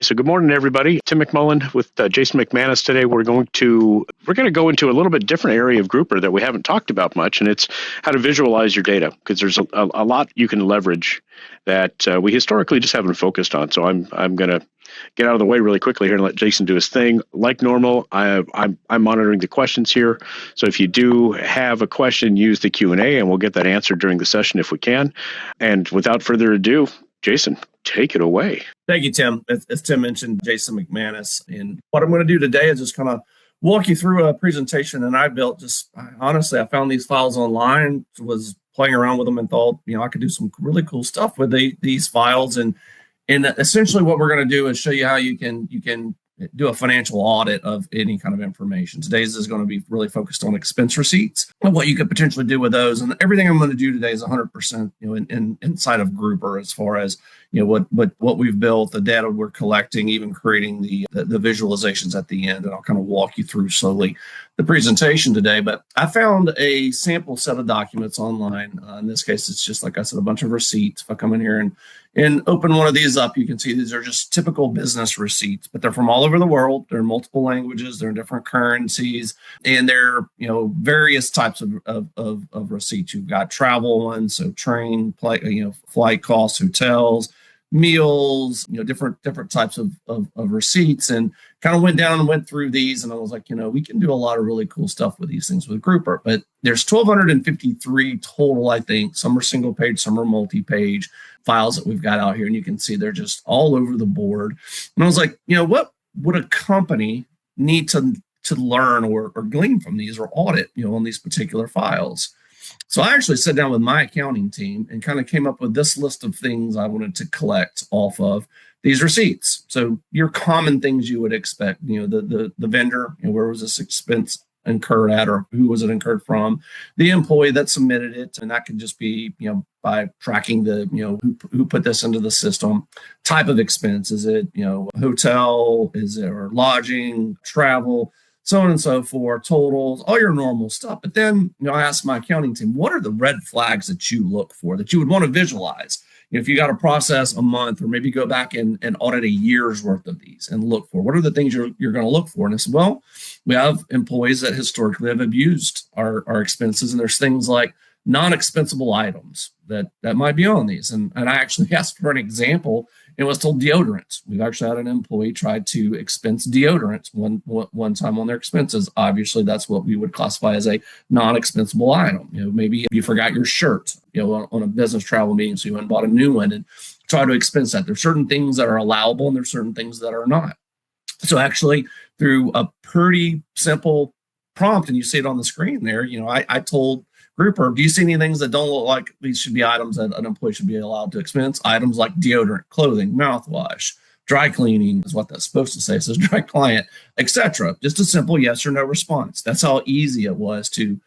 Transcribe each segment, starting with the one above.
So good morning, everybody. Tim McMullen with Jason McManus today. We're going to go into a little bit different area of Grooper that we haven't talked about much, and it's how to visualize your data, because there's a lot you can leverage that we historically just haven't focused on. So I'm going to get out of the way really quickly here and let Jason do his thing. Like normal, I'm monitoring the questions here. So if you do have a question, use the Q&A, and we'll get that answered during the session if we can. And without further ado, Jason, take it away. Thank you, Tim. As Tim mentioned, Jason McManus. And what I'm going to do today is just kind of walk you through a presentation that I built. Honestly, I found these files online, was playing around with them and thought, I could do some really cool stuff with these files. And essentially what we're going to do is show you how you can do a financial audit of any kind of information. Today's is going to be really focused on expense receipts and what you could potentially do with those. And everything I'm going to do today is 100%, inside of Grooper, as far as, what we've built, the data we're collecting, even creating the visualizations at the end. And I'll kind of walk you through slowly the presentation today. But I found a sample set of documents online. In this case, it's just, like I said, a bunch of receipts. If I come in here and open one of these up, you can see these are just typical business receipts, but they're from all over the world. They're in multiple languages. They're in different currencies, and they're, various types of receipts. You've got travel ones, so train, flight costs, hotels, meals, different types of receipts, and kind of went through these. And I was like, we can do a lot of really cool stuff with these things with Grooper. But there's 1,253 total, I think. Some are single page, some are multi-page files that we've got out here. And you can see they're just all over the board. And I was like, what would a company need to learn or glean from these or audit, on these particular files? So I actually sat down with my accounting team and kind of came up with this list of things I wanted to collect off of these receipts. So your common things you would expect, the vendor, where was this expense incurred at, or who was it incurred from, the employee that submitted it, and that could just be, by tracking the, who put this into the system, type of expense. Is it, hotel? Is it, or lodging, travel, so on and so forth, totals, all your normal stuff. But then, I asked my accounting team, what are the red flags that you look for, that you would want to visualize? If you got to process a month, or maybe go back and audit a year's worth of these and look for, what are the things you're going to look for? And I said, well, we have employees that historically have abused our expenses, and there's things like non-expensable items that might be on these. And I actually asked for an example. It was told deodorant. We've actually had an employee try to expense deodorant one time on their expenses. Obviously, that's what we would classify as a non-expensable item. Maybe you forgot your shirt, on a business travel meeting, so you went and bought a new one and try to expense that. There's certain things that are allowable, and there's certain things that are not. So actually, through a pretty simple prompt, and you see it on the screen there, I told Grooper, do you see any things that don't look like these should be items that an employee should be allowed to expense? Items like deodorant, clothing, mouthwash, dry cleaning is what that's supposed to say. It says dry client, etc. Just a simple yes or no response. That's how easy it was to,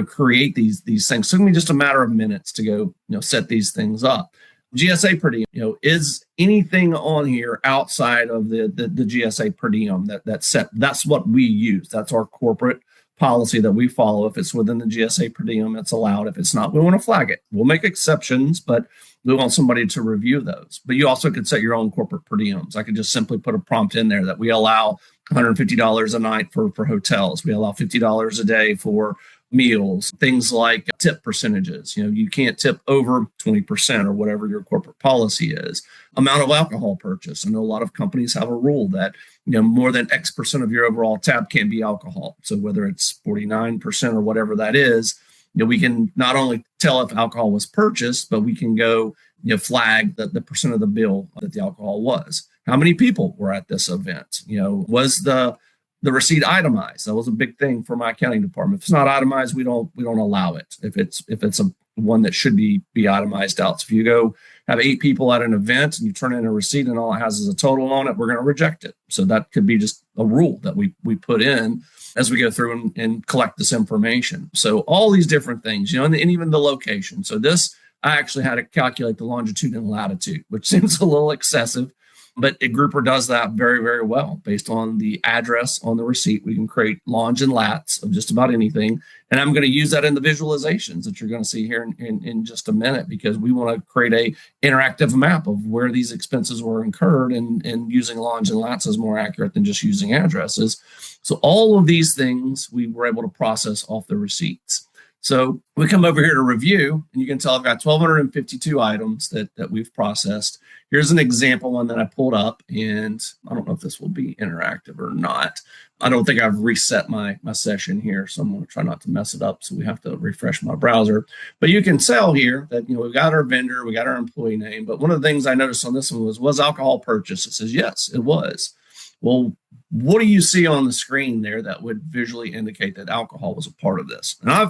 create these things. It took me just a matter of minutes to go, set these things up. GSA per diem, is anything on here outside of the GSA per diem that's set? That's what we use. That's our corporate policy that we follow. If it's within the GSA per diem, it's allowed. If it's not, we want to flag it. We'll make exceptions, but we want somebody to review those. But you also could set your own corporate per diems. I could just simply put a prompt in there that we allow $150 a night for hotels. We allow $50 a day for meals, things like tip percentages. You can't tip over 20% or whatever your corporate policy is. Amount of alcohol purchase. I know a lot of companies have a rule that, more than X percent of your overall tab can be alcohol. So whether it's 49% or whatever that is, we can not only tell if alcohol was purchased, but we can go, flag the percent of the bill that the alcohol was. How many people were at this event? Was the receipt itemized? That was a big thing for my accounting department. If it's not itemized, we don't allow it. If it's a one that should be itemized out. So if you go have 8 people at an event and you turn in a receipt and all it has is a total on it, we're going to reject it. So that could be just a rule that we put in as we go through and collect this information. So all these different things, and even the location. So this, I actually had to calculate the longitude and latitude, which seems a little excessive. But a Grouper does that very, very well. Based on the address on the receipt, we can create longs and lats of just about anything. And I'm going to use that in the visualizations that you're going to see here in just a minute, because we want to create a interactive map of where these expenses were incurred, and using longs and lats is more accurate than just using addresses. So all of these things we were able to process off the receipts. So we come over here to review, and you can tell I've got 1,252 items that we've processed. Here's an example one that I pulled up, and I don't know if this will be interactive or not. I don't think I've reset my session here, so I'm going to try not to mess it up. So we have to refresh my browser. But you can tell here that we've got our vendor, we got our employee name. But one of the things I noticed on this one was alcohol purchase. It says yes, it was. Well, what do you see on the screen there that would visually indicate that alcohol was a part of this? And I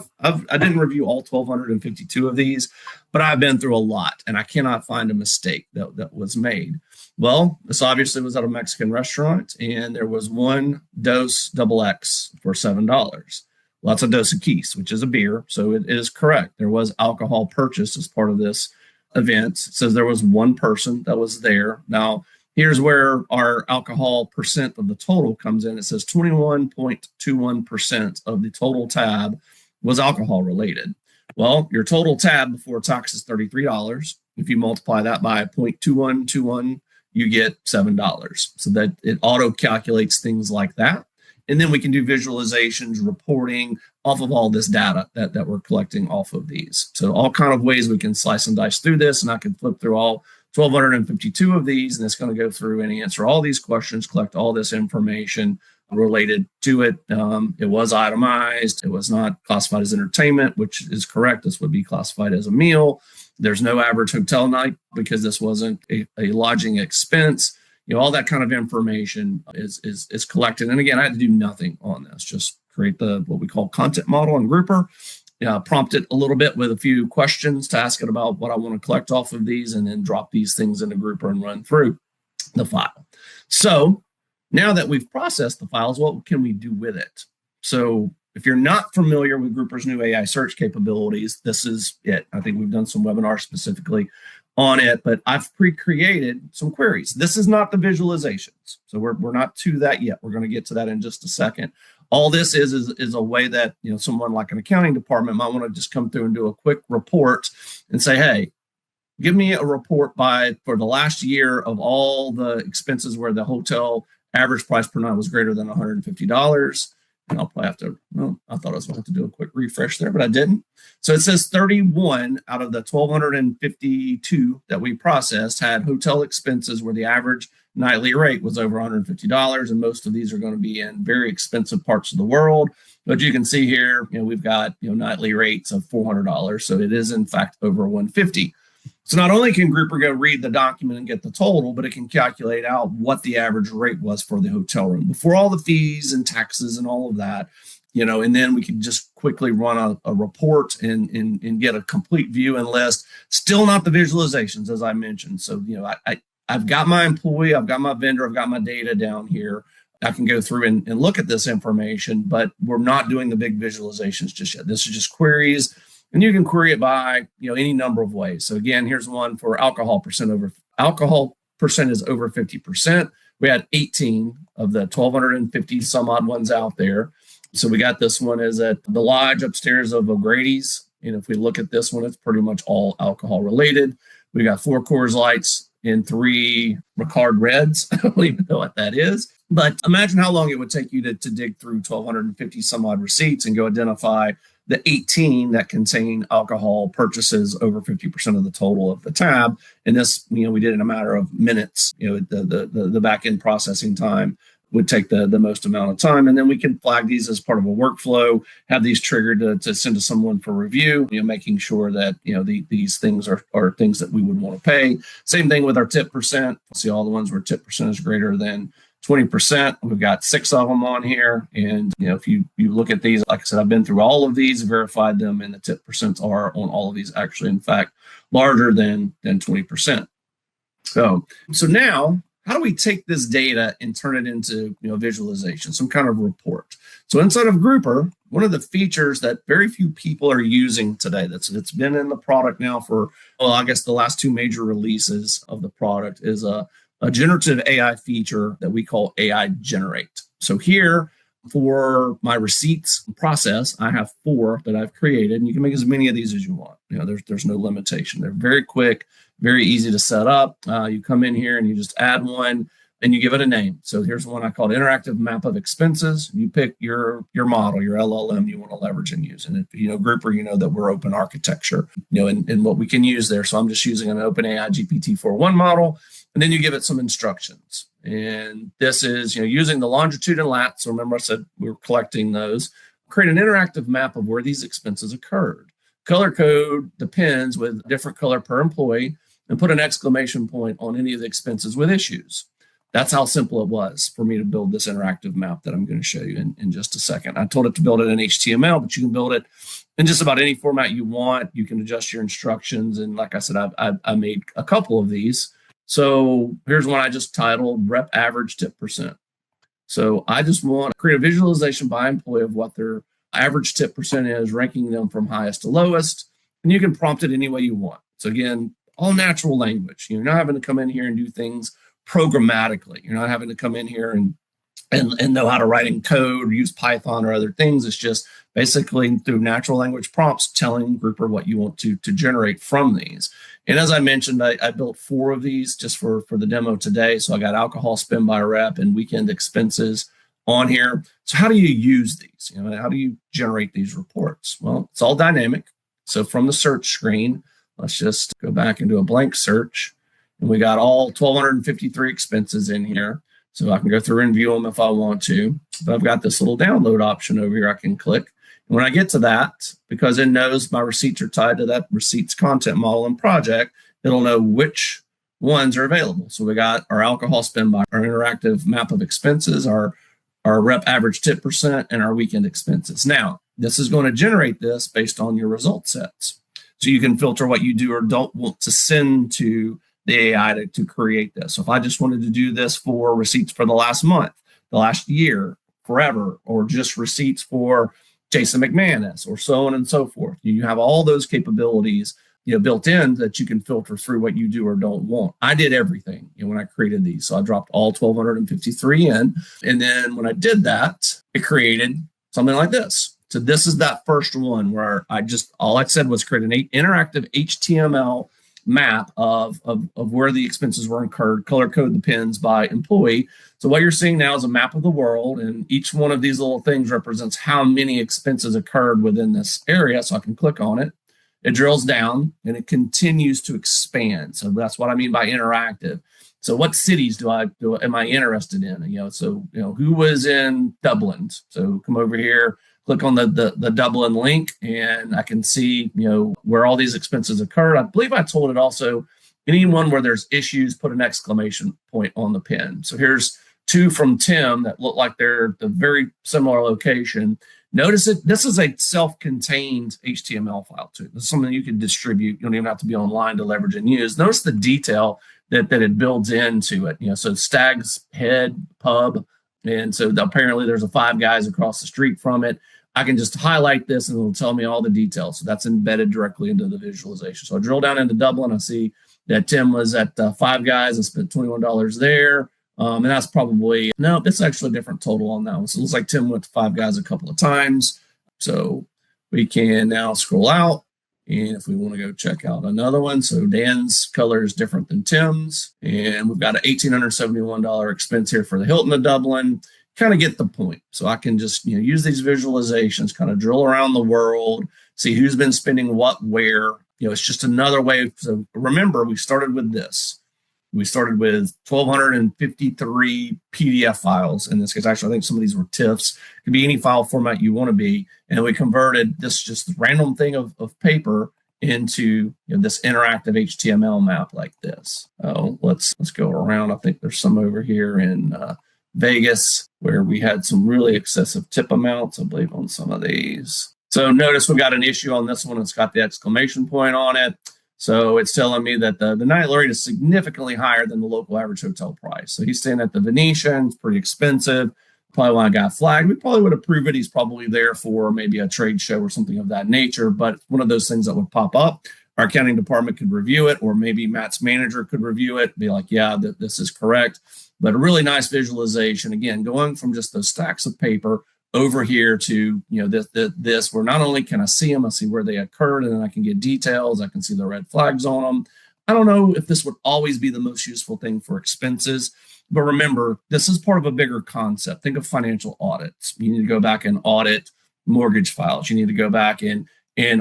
didn't review all 1,252 of these, but I've been through a lot, and I cannot find a mistake that was made. Well, this obviously was at a Mexican restaurant, and there was one Dos XX for $7. Well, that's a Dos Equis, which is a beer, so it is correct. There was alcohol purchased as part of this event. It says there was one person that was there. Now, here's where our alcohol percent of the total comes in. It says 21.21% of the total tab was alcohol related. Well, your total tab before tax is $33. If you multiply that by 0.2121, you get $7. So that it auto calculates things like that. And then we can do visualizations, reporting off of all this data that we're collecting off of these. So all kind of ways we can slice and dice through this, and I can flip through all 1,252 of these, and it's going to go through and answer all these questions, collect all this information related to it. It was itemized. It was not classified as entertainment, which is correct. This would be classified as a meal. There's no average hotel night because this wasn't a lodging expense. All that kind of information is collected. And again, I had to do nothing on this, just create what we call content model in Grooper. Prompt it a little bit with a few questions to ask it about what I want to collect off of these, and then drop these things into Grooper and run through the file. So now that we've processed the files, what can we do with it? So if you're not familiar with Grooper's new AI search capabilities, this is it. I think we've done some webinars specifically on it, but I've pre-created some queries. This is not the visualizations, so we're not to that yet. We're going to get to that in just a second. All this is a way that someone like an accounting department might want to just come through and do a quick report and say, hey, give me a report for the last year of all the expenses where the hotel average price per night was greater than $150. And I'll probably have to, I thought I was going to have to do a quick refresh there, but I didn't. So it says 31 out of the 1,252 that we processed had hotel expenses where the average nightly rate was over $150. And most of these are going to be in very expensive parts of the world. But you can see here, we've got nightly rates of $400. So it is in fact over $150. So not only can Grooper go read the document and get the total, but it can calculate out what the average rate was for the hotel room before all the fees and taxes and all of that, and then we can just quickly run a report and get a complete view and list. Still not the visualizations, as I mentioned. So, I've got my employee, I've got my vendor, I've got my data down here. I can go through and look at this information, but we're not doing the big visualizations just yet. This is just queries. And you can query it by any number of ways. So again, here's one for alcohol percent is over 50%. We had 18 of the 1,250 some odd ones out there. So we got this one is at the lodge upstairs of O'Grady's. And if we look at this one, it's pretty much all alcohol related. We got 4 Coors Lights and 3 Ricard Reds. I don't even know what that is. But imagine how long it would take you to dig through 1,250 some odd receipts and go identify the 18 that contain alcohol purchases over 50% of the total of the tab. And this, we did in a matter of minutes. The back end processing time would take the most amount of time. And then we can flag these as part of a workflow, have these triggered to send to someone for review, making sure that, these things are things that we would want to pay. Same thing with our tip percent. See all the ones where tip percent is greater than 20%. We've got 6 of them on here. And, if you look at these, like I said, I've been through all of these, verified them, and the tip percents are on all of these actually, in fact, larger than 20%. So now, how do we take this data and turn it into visualization, some kind of report? So inside of Grooper, one of the features that very few people are using today, that's been in the product now for, I guess the last 2 major releases of the product, is a generative AI feature that we call AI Generate. So here, for my receipts process, I have 4 that I've created, and you can make as many of these as you want. There's no limitation. They're very quick, very easy to set up. You come in here and you just add one, and you give it a name. So here's one I called Interactive Map of Expenses. You pick your model, your LLM you want to leverage and use. And if Grooper, that we're open architecture, and what we can use there. So I'm just using an OpenAI GPT-4.1 model, and then you give it some instructions. And this is, using the longitude and lat. So remember I said we were collecting those. Create an interactive map of where these expenses occurred. Color code depends with different color per employee, and put an exclamation point on any of the expenses with issues. That's how simple it was for me to build this interactive map that I'm going to show you in just a second. I told it to build it in HTML, but you can build it in just about any format you want. You can adjust your instructions. And like I said, I made a couple of these. So here's one I just titled Rep Average Tip Percent. So I just want to create a visualization by employee of what their average tip percent is, ranking them from highest to lowest. And you can prompt it any way you want. So again, all natural language. You're not having to come in here and do things programmatically. You're not having to come in here and know how to write in code or use Python or other things. It's just basically through natural language prompts telling Grooper what you want to generate from these. And as I mentioned, I built 4 of these just for the demo today. So I got alcohol spend by rep and weekend expenses on here. So how do you use these? How do you generate these reports? Well, it's all dynamic. So from the search screen, let's just go back and do a blank search. And we got all 1,253 expenses in here. So I can go through and view them if I want to. But I've got this little download option over here I can click. And when I get to that, because it knows my receipts are tied to that receipts content model and project, it'll know which ones are available. So we got our alcohol spend by our interactive map of expenses, our rep average tip percent, and our weekend expenses. Now, this is going to generate this based on your result sets. So you can filter what you do or don't want to send to the AI to create this. So if I just wanted to do this for receipts for the last month, the last year, forever, or just receipts for Jason McManus, or so on and so forth, you have all those capabilities built in that you can filter through what you do or don't want. I did everything when I created these. So I dropped all 1,253 in. And then when I did that, it created something like this. So this is that first one where all I said was create an interactive HTML map of where the expenses were incurred, color code depends by employee. So what you're seeing now is a map of the world, and each one of these little things represents how many expenses occurred within this area. So I can click on it. It drills down and it continues to expand. So that's what I mean by interactive. So what cities am I interested in? Who was in Dublin? So come over here, click on the Dublin link, and I can see, where all these expenses occurred. I believe I told it also, anyone where there's issues, put an exclamation point on the pin. So here's 2 from Tim that look like they're the very similar location. Notice it. This is a self-contained HTML file too. This is something you can distribute. You don't even have to be online to leverage and use. Notice the detail that it builds into it. So Stag's Head Pub, and so apparently there's a Five Guys across the street from it. I can just highlight this and it'll tell me all the details. So that's embedded directly into the visualization. So I drill down into Dublin. I see that Tim was at Five Guys and spent $21 there. And that's probably, no, it's actually a different total on that one. So it looks like Tim went to Five Guys a couple of times. So we can now scroll out. And if we want to go check out another one, so Dan's color is different than Tim's. And we've got an $1,871 expense here for the Hilton of Dublin. Kind of get the point. So I can just use these visualizations, kind of drill around the world, see who's been spending what where. It's just another way. So remember, we started with this. We started with 1,253 PDF files in this case. Actually, I think some of these were TIFFs. It could be any file format you want to be. And we converted this just random thing of paper into this interactive HTML map like this. Oh, let's go around. I think there's some over here in Vegas where we had some really excessive tip amounts, I believe, on some of these. So notice we got an issue on this one. It's got the exclamation point on it. So it's telling me that the night rate is significantly higher than the local average hotel price. So he's staying at the Venetian. It's pretty expensive. Probably why I got flagged. We probably would approve it. He's probably there for maybe a trade show or something of that nature. But one of those things that would pop up our accounting department could review it, or maybe Matt's manager could review it, be like, yeah, this is correct. But a really nice visualization, again, going from just those stacks of paper over here to, this, where not only can I see them, I see where they occurred, and then I can get details. I can see the red flags on them. I don't know if this would always be the most useful thing for expenses, but remember, this is part of a bigger concept. Think of financial audits. You need to go back and audit mortgage files. You need to go back and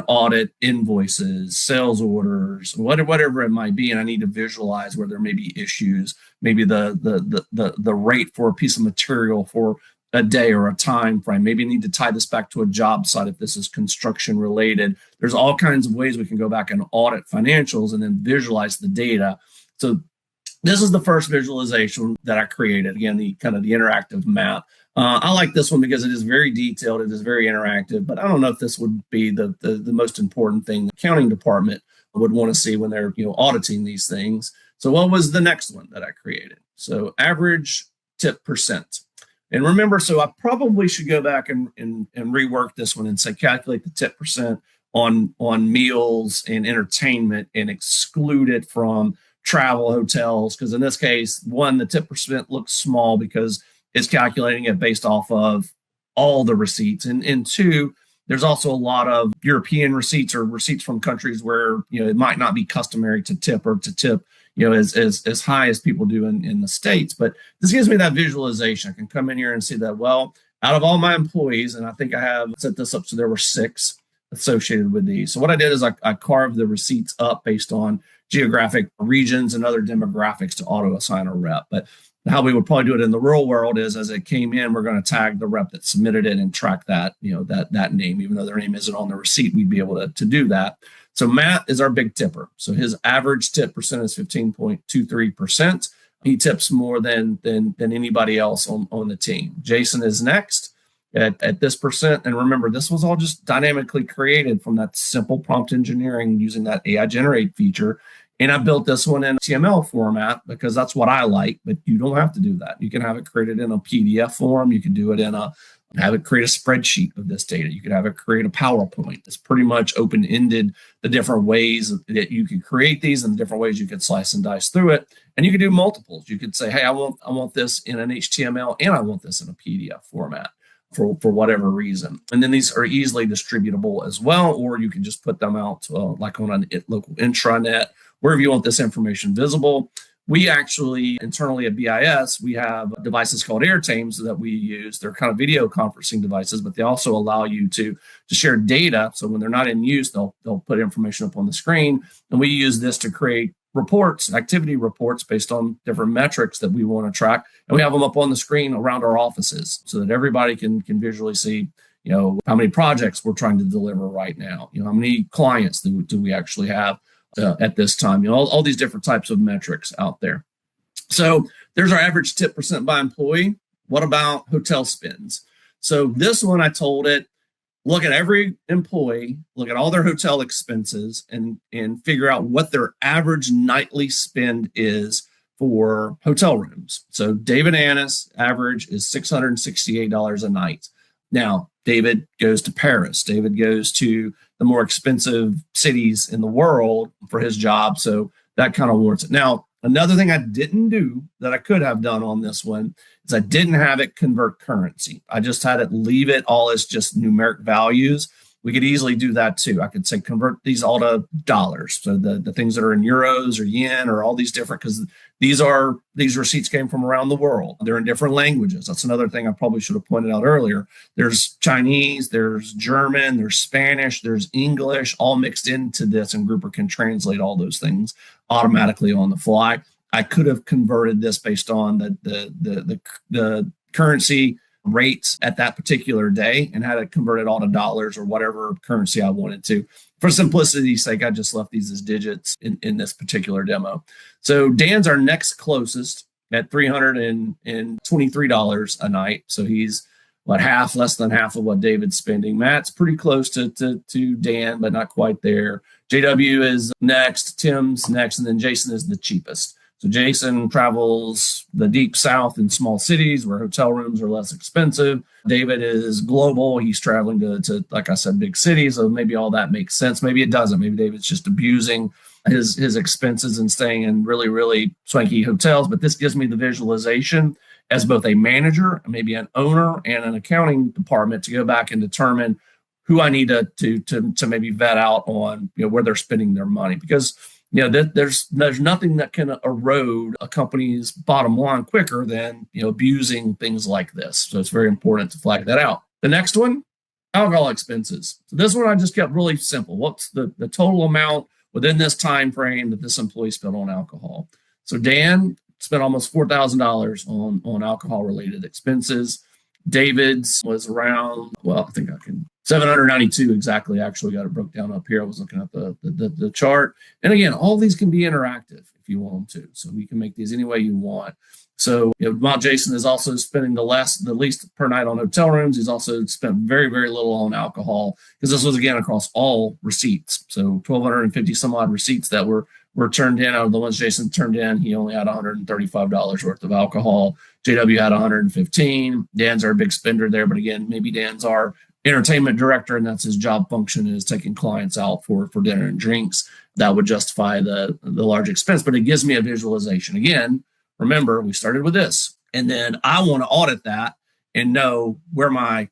audit invoices, sales orders, whatever it might be. And I need to visualize where there may be issues, maybe the rate for a piece of material for a day or a time frame. Maybe I need to tie this back to a job site if this is construction related. There's all kinds of ways we can go back and audit financials and then visualize the data. So this is the first visualization that I created. Again, the kind of the interactive map. I like this one because it is very detailed. It is very interactive, but I don't know if this would be the most important thing the accounting department would want to see when they're auditing these things. So what was the next one that I created? So average tip percent. And remember, so I probably should go back and rework this one and say calculate the tip percent on meals and entertainment and exclude it from travel, hotels, because in this case, one, the tip percent looks small because it's calculating it based off of all the receipts. And two, there's also a lot of European receipts or receipts from countries where it might not be customary to tip as high as people do in the States. But this gives me that visualization. I can come in here and see that, well, out of all my employees, and I think I have set this up so there were 6 associated with these. So what I did is I carved the receipts up based on geographic regions and other demographics to auto assign a rep. But how we would probably do it in the real world is as it came in, we're going to tag the rep that submitted it and track that, that name. Even though their name isn't on the receipt, we'd be able to do that. So Matt is our big tipper. So his average tip percent is 15.23%. He tips more than anybody else on the team. Jason is next at this percent. And remember, this was all just dynamically created from that simple prompt engineering using that AI generate feature. And I built this one in HTML format because that's what I like, but you don't have to do that. You can have it created in a PDF form. You can do it have it create a spreadsheet of this data. You could have it create a PowerPoint. It's pretty much open-ended, the different ways that you can create these and the different ways you could slice and dice through it. And you could do multiples. You could say, hey, I want this in an HTML and I want this in a PDF format for whatever reason. And then these are easily distributable as well, or you can just put them out like on a local intranet, wherever you want this information visible. We actually, internally at BIS, we have devices called AirTames that we use. They're kind of video conferencing devices, but they also allow you to share data. So when they're not in use, they'll put information up on the screen. And we use this to create reports, activity reports based on different metrics that we want to track. And we have them up on the screen around our offices so that everybody can visually see, how many projects we're trying to deliver right now. How many clients do we actually have at this time, all these different types of metrics out there. So there's our average tip percent by employee. What about hotel spends? So this one, I told it, look at every employee, look at all their hotel expenses and figure out what their average nightly spend is for hotel rooms. So David Annis average is $668 a night. Now, David goes to Paris. David goes to the more expensive cities in the world for his job. So that kind of warrants it. Now, another thing I didn't do that I could have done on this one is I didn't have it convert currency. I just had it leave it all as just numeric values. We could easily do that too. I could say convert these all to dollars. So the things that are in euros or yen or all these different, because these receipts came from around the world. They're in different languages. That's another thing I probably should have pointed out earlier. There's Chinese, there's German, there's Spanish, there's English, all mixed into this, and Grooper can translate all those things automatically on the fly. I could have converted this based on the currency rates at that particular day and had it converted all to dollars or whatever currency I wanted to. For simplicity's sake, I just left these as digits in this particular demo. So Dan's our next closest at $323 a night. So he's less than half of what David's spending. Matt's pretty close to Dan, but not quite there. JW is next, Tim's next, and then Jason is the cheapest. So Jason travels the deep south in small cities where hotel rooms are less expensive. David is global. He's traveling to like I said, big cities. So maybe all that makes sense. Maybe it doesn't. Maybe David's just abusing his expenses and staying in really, really swanky hotels. But this gives me the visualization as both a manager, maybe an owner, and an accounting department to go back and determine who I need to maybe vet out on where they're spending their money, because there's nothing that can erode a company's bottom line quicker than abusing things like this. So it's very important to flag that out. The next one, alcohol expenses. So this one I just kept really simple. What's the total amount within this time frame that this employee spent on alcohol? So Dan spent almost $4,000 on alcohol related expenses. David's was around, well, I think I can 792 exactly. Actually got it broke down up here. I was looking at the chart. And again, all these can be interactive if you want them to. So you can make these any way you want. So while Jason is also spending the least per night on hotel rooms, he's also spent very, very little on alcohol, because this was again across all receipts. So 1,250 some odd receipts that were turned in. Out of the ones Jason turned in, he only had $135 worth of alcohol. JW had 115. Dan's our big spender there, but again, maybe Dan's our entertainment director, and that's his job function, is taking clients out for dinner and drinks. That would justify the large expense, but it gives me a visualization. Again, remember, we started with this, and then I want to audit that and know where my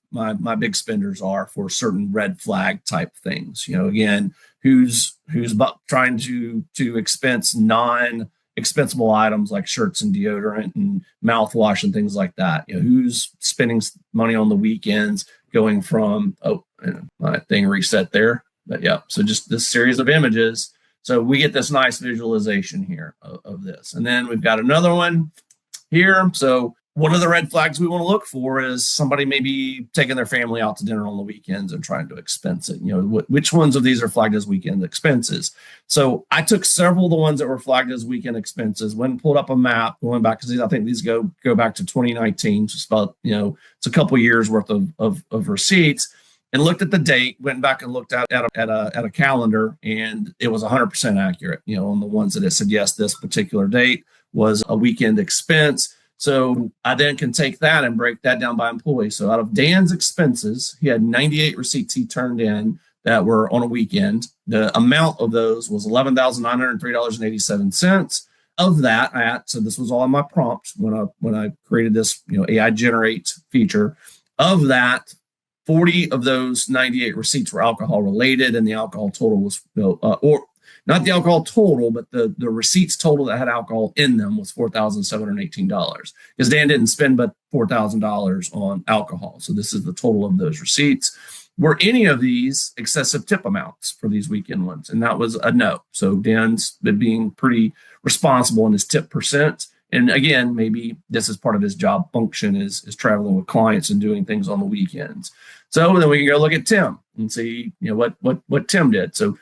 big spenders are for certain red flag type things. Again, who's trying to expense non-expensable items like shirts and deodorant and mouthwash and things like that. Who's spending money on the weekends, going from my thing reset there. But yeah, so just this series of images. So we get this nice visualization here of this. And then we've got another one here. So one of the red flags we want to look for is somebody maybe taking their family out to dinner on the weekends and trying to expense it. Which ones of these are flagged as weekend expenses? So I took several of the ones that were flagged as weekend expenses, went and pulled up a map going back, because I think these go back to 2019, just about, it's a couple years worth of receipts, and looked at the date, went back and looked at a calendar, and it was 100% accurate, on the ones that it said, yes, this particular date was a weekend expense. So I then can take that and break that down by employee. So out of Dan's expenses, he had 98 receipts he turned in that were on a weekend. The amount of those was $11,903.87. Of that, so this was all in my prompt when I created this AI generate feature. Of that, 40 of those 98 receipts were alcohol related, and the alcohol total was or not the alcohol total, but the receipts total that had alcohol in them was $4,718, because Dan didn't spend but $4,000 on alcohol. So this is the total of those receipts. Were any of these excessive tip amounts for these weekend ones? And that was a no. So Dan's been being pretty responsible in his tip percent. And again, maybe this is part of his job function, is traveling with clients and doing things on the weekends. So then we can go look at Tim and see what Tim did. So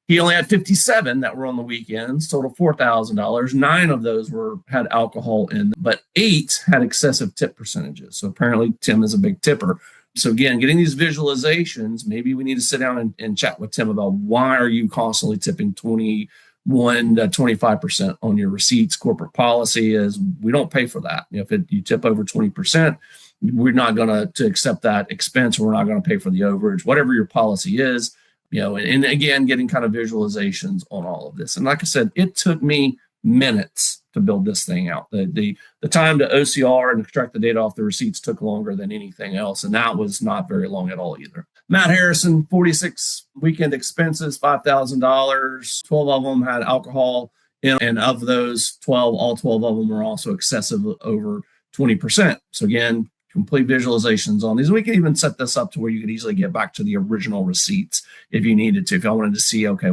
he only had 57 that were on the weekends, total $4,000. 9 of those had alcohol in them, but 8 had excessive tip percentages. So apparently Tim is a big tipper. So again, getting these visualizations, maybe we need to sit down and chat with Tim about, why are you constantly tipping 21 to 25% on your receipts? Corporate policy is we don't pay for that. If you tip over 20%, we're not going to accept that expense. We're not going to pay for the overage, whatever your policy is. And again, getting kind of visualizations on all of this. And like I said, it took me minutes to build this thing out. The time to OCR and extract the data off the receipts took longer than anything else. And that was not very long at all either. Matt Harrison, 46 weekend expenses, $5,000. 12 of them had alcohol in, and of those 12, all 12 of them were also excessive over 20%. So again, complete visualizations on these. We can even set this up to where you could easily get back to the original receipts if you needed to. If I wanted to see, okay,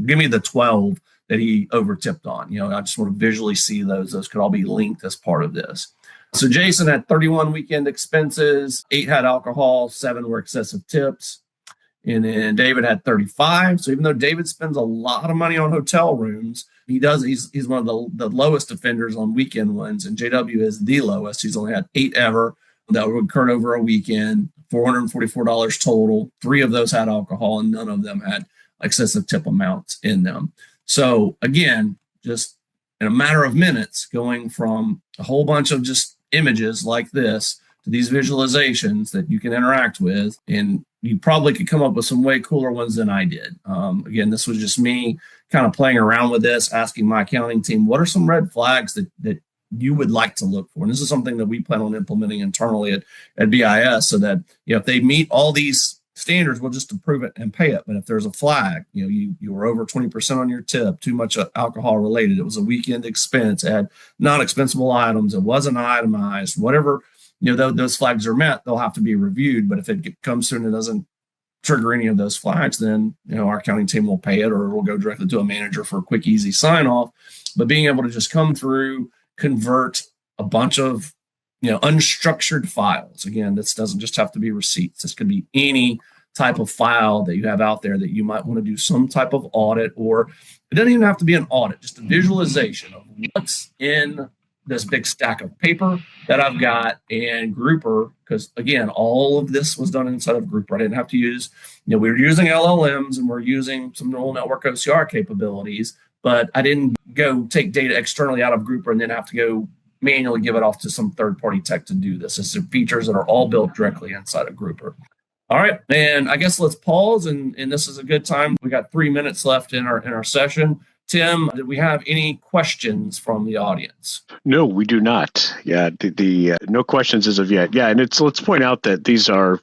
give me the 12 that he over tipped on. I just want to visually see those. Those could all be linked as part of this. So Jason had 31 weekend expenses, 8 had alcohol, 7 were excessive tips. And then David had 35. So even though David spends a lot of money on hotel rooms, he's one of the lowest offenders on weekend ones, and JW is the lowest. He's only had 8 ever that would occur over a weekend, $444 total. 3 of those had alcohol, and none of them had excessive tip amounts in them. So again, just in a matter of minutes, going from a whole bunch of just images like this to these visualizations that you can interact with. And you probably could come up with some way cooler ones than I did. Again, this was just me kind of playing around with this, asking my accounting team, what are some red flags that you would like to look for? And this is something that we plan on implementing internally at BIS, so that if they meet all these standards, we'll just approve it and pay it. But if there's a flag, you were over 20% on your tip, too much alcohol related, it was a weekend expense, it had non-expensable items, it wasn't itemized, whatever, those flags are met, they'll have to be reviewed. But if it comes through and it doesn't trigger any of those flags, then our accounting team will pay it, or it will go directly to a manager for a quick, easy sign off. But being able to just come through, convert a bunch of unstructured files. Again, this doesn't just have to be receipts. This could be any type of file that you have out there that you might want to do some type of audit, or it doesn't even have to be an audit, just a visualization of what's in this big stack of paper that I've got. And Grooper, because again, all of this was done inside of Grooper. I didn't have to use, we were using LLMs and we're using some neural network OCR capabilities, but I didn't go take data externally out of Grooper and then have to go manually give it off to some third-party tech to do this. It's features that are all built directly inside of Grooper. All right, and I guess let's pause, and this is a good time. We got 3 minutes left in our session. Tim, did we have any questions from the audience? No, we do not. Yeah, the no questions as of yet. Yeah, and let's point out that these are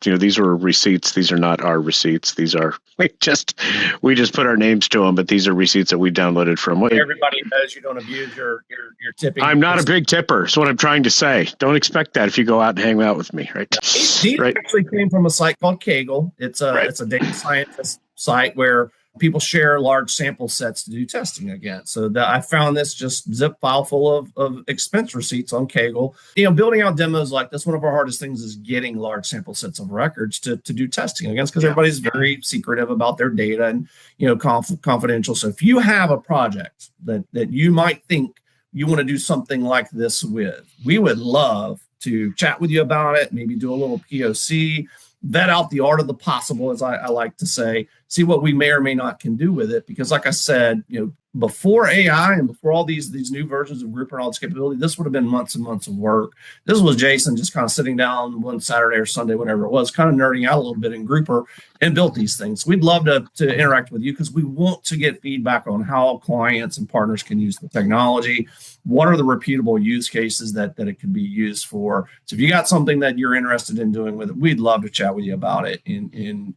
receipts. These are not our receipts. These are we just put our names to them, but these are receipts that we downloaded from. Everybody knows you don't abuse your tipping. I'm not a big tipper. That's what I'm trying to say. Don't expect that if you go out and hang out with me, right? These actually came from a site called Kaggle. It's a data scientist site where people share large sample sets to do testing against. So I found this just zip file full of expense receipts on Kaggle. Building out demos like this, one of our hardest things is getting large sample sets of records to do testing against, because everybody's very secretive about their data and confidential. So if you have a project that you might think you want to do something like this with, we would love to chat with you about it, maybe do a little POC, vet out the art of the possible, as I like to say, see what we may or may not can do with it. Because like I said, before AI and before all these new versions of Grooper and all this capability, this would have been months and months of work. This was Jason just kind of sitting down one Saturday or Sunday, whatever it was, kind of nerding out a little bit in Grooper and built these things. We'd love to interact with you, because we want to get feedback on how clients and partners can use the technology. What are the repeatable use cases that it could be used for? So if you got something that you're interested in doing with it, we'd love to chat with you about it and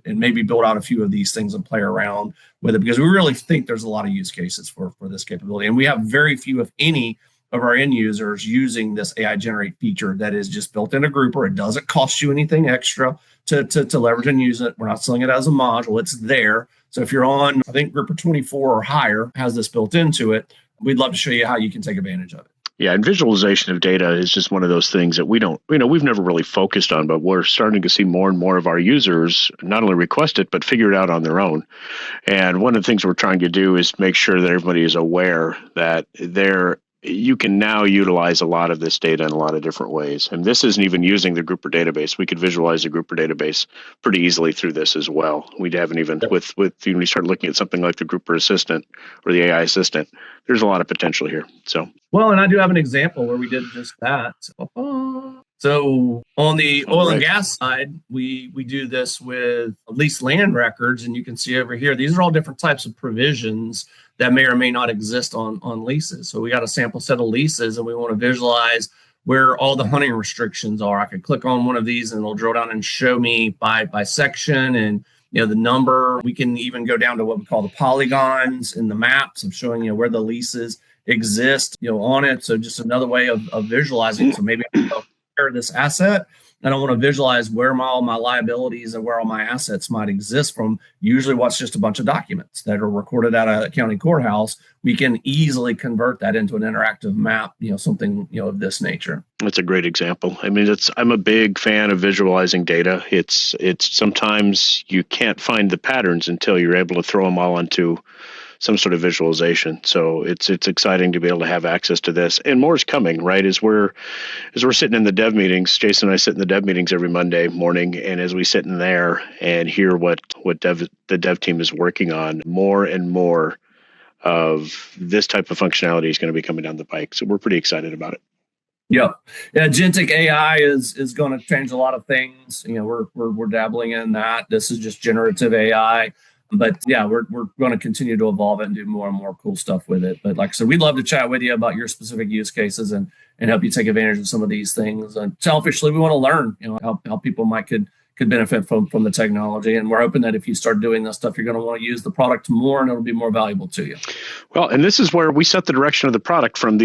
maybe build out a few of these things and play around with it, because we really think there's a lot of use cases for this capability. And we have very few, if any, of our end users using this AI generate feature that is just built into Grooper. It doesn't cost you anything extra to leverage and use it. We're not selling it as a module. It's there. So if you're on, I think Grooper 24 or higher has this built into it, we'd love to show you how you can take advantage of it. Yeah, and visualization of data is just one of those things that we've never really focused on, but we're starting to see more and more of our users not only request it, but figure it out on their own. And one of the things we're trying to do is make sure that everybody is aware that you can now utilize a lot of this data in a lot of different ways. And this isn't even using the Grooper database. We could visualize the Grooper database pretty easily through this as well. We haven't even, with when you start looking at something like the Grooper Assistant or the AI Assistant, there's a lot of potential here. Well, and I do have an example where we did just that. So on the oil and gas side, we do this with leased land records, and you can see over here, these are all different types of provisions that may or may not exist on leases. So we got a sample set of leases, and we want to visualize where all the hunting restrictions are. I could click on one of these and it'll drill down and show me by section and the number. We can even go down to what we call the polygons in the maps of showing where the leases exist on it. So just another way of visualizing. So maybe I compare this asset, and I want to visualize where all my liabilities and where all my assets might exist from usually what's just a bunch of documents that are recorded at a county courthouse. We can easily convert that into an interactive map, something of this nature. That's a great example. I mean, I'm a big fan of visualizing data. It's sometimes you can't find the patterns until you're able to throw them all into some sort of visualization. So it's exciting to be able to have access to this, and more is coming, right? As we're sitting in the dev meetings, Jason and I sit in the dev meetings every Monday morning, and as we sit in there and hear what the dev team is working on, more and more of this type of functionality is going to be coming down the pike. So we're pretty excited about it. Yep. Yeah, agentic AI is going to change a lot of things. We're dabbling in that. This is just generative AI. But yeah, we're going to continue to evolve it and do more and more cool stuff with it. But like I said, we'd love to chat with you about your specific use cases and help you take advantage of some of these things. And selfishly, we want to learn, how people could benefit from the technology. And we're hoping that if you start doing this stuff, you're going to want to use the product more and it'll be more valuable to you. Well, and this is where we set the direction of the product from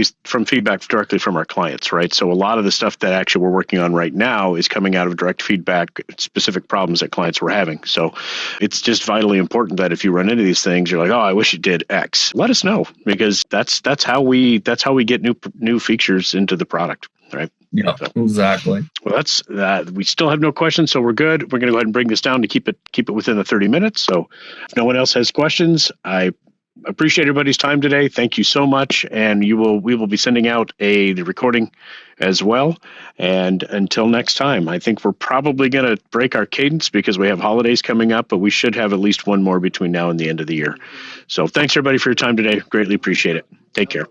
feedback directly from our clients, right? So a lot of the stuff that actually we're working on right now is coming out of direct feedback, specific problems that clients were having. So it's just vitally important that if you run into these things, you're like, oh, I wish you did X. Let us know, because that's how we get new features into the product, right? Yeah, so, exactly. Well, that's that. We still have no questions, so we're good. We're going to go ahead and bring this down to keep it within the 30 minutes. So if no one else has questions, I appreciate everybody's time today. Thank you so much. And we will be sending out the recording as well. And until next time, I think we're probably going to break our cadence because we have holidays coming up, but we should have at least one more between now and the end of the year. So thanks everybody for your time today. Greatly appreciate it. Take care.